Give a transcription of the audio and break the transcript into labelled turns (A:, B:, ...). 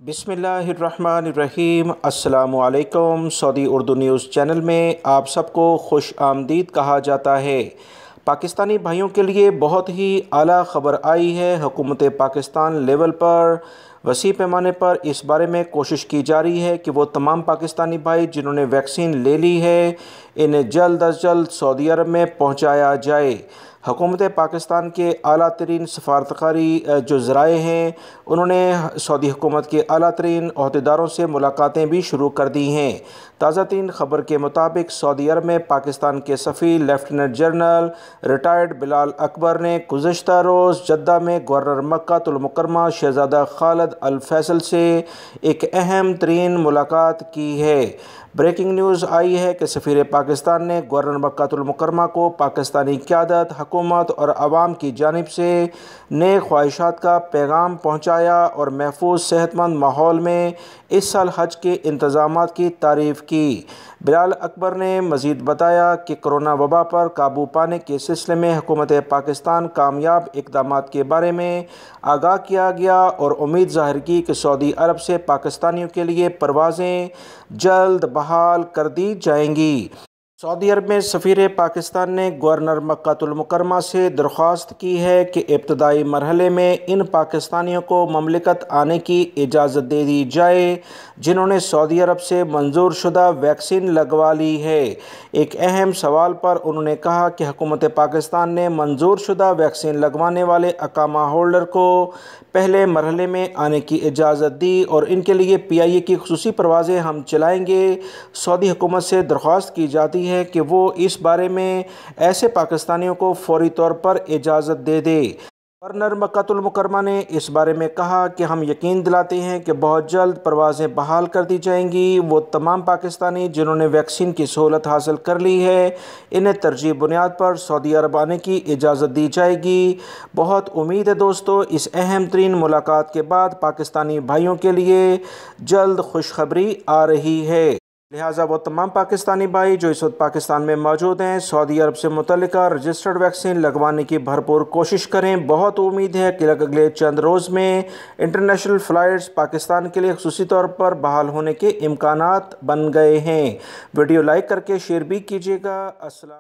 A: بسم اللہ الرحمن الرحیم۔ السلام علیکم۔ سعودی اردو نیوز چینل میں آپ سب کو خوش آمدید کہا جاتا ہے۔ پاکستانی بھائیوں کے لیے بہت ہی اعلیٰ خبر آئی ہے۔ حکومت پاکستان لیول پر وسیع پیمانے پر اس بارے میں کوشش کی جا رہی ہے کہ وہ تمام پاکستانی بھائی جنہوں نے ویکسین لے لی ہے انہیں جلد از جلد سعودی عرب میں پہنچایا جائے۔ حکومت پاکستان کے اعلیٰ ترین سفارتکاری جو ذرائع ہیں انہوں نے سعودی حکومت کے اعلیٰ ترین عہدیداروں سے ملاقاتیں بھی شروع کر دی ہیں۔ تازہ ترین خبر کے مطابق سعودی عرب میں پاکستان کے سفیر لیفٹیننٹ جنرل ریٹائرڈ بلال اکبر نے گزشتہ روز جدہ میں گورنر مکہ المکرمہ شہزادہ خالد الفیصل سے ایک اہم ترین ملاقات کی ہے۔ بریکنگ نیوز آئی ہے کہ سفیر پاکستان نے گورنر مکہ المکرمہ کو پاکستانی قیادت، حکومت اور عوام کی جانب سے نیک خواہشات کا پیغام پہنچایا اور محفوظ صحت مند ماحول میں اس سال حج کے انتظامات کی تعریف کی۔ بلال اکبر نے مزید بتایا کہ کرونا وبا پر قابو پانے کے سلسلے میں حکومت پاکستان کامیاب اقدامات کے بارے میں آگاہ کیا گیا اور امید ظاہر کی کہ سعودی عرب سے پاکستانیوں کے لیے پروازیں جلد بحال کر دی جائیں گی۔ سعودی عرب میں سفیر پاکستان نے گورنر مکہ المکرمہ سے درخواست کی ہے کہ ابتدائی مرحلے میں ان پاکستانیوں کو مملکت آنے کی اجازت دے دی جائے جنہوں نے سعودی عرب سے منظور شدہ ویکسین لگوا لی ہے۔ ایک اہم سوال پر انہوں نے کہا کہ حکومت پاکستان نے منظور شدہ ویکسین لگوانے والے اقامہ ہولڈر کو پہلے مرحلے میں آنے کی اجازت دی اور ان کے لیے PIA کی خصوصی پروازیں ہم چلائیں گے۔ سعودی حکومت سے درخواست کی جاتی ہے کہ وہ اس بارے میں ایسے پاکستانیوں کو فوری طور پر اجازت دے دے۔ گورنر مکہ المکرمہ نے اس بارے میں کہا کہ ہم یقین دلاتے ہیں کہ بہت جلد پروازیں بحال کر دی جائیں گی۔ وہ تمام پاکستانی جنہوں نے ویکسین کی سہولت حاصل کر لی ہے انہیں ترجیحی بنیاد پر سعودی عرب آنے کی اجازت دی جائے گی۔ بہت امید ہے دوستو اس اہم ترین ملاقات کے بعد پاکستانی بھائیوں کے لیے جلد خوشخبری آ رہی ہے۔ لہٰذا وہ تمام پاکستانی بھائی جو اس وقت پاکستان میں موجود ہیں سعودی عرب سے متعلقہ رجسٹرڈ ویکسین لگوانے کی بھرپور کوشش کریں۔ بہت امید ہے کہ اگلے چند روز میں انٹرنیشنل فلائٹس پاکستان کے لیے خصوصی طور پر بحال ہونے کے امکانات بن گئے ہیں۔ ویڈیو لائک کر کے شیئر بھی کیجیے گا۔ السلام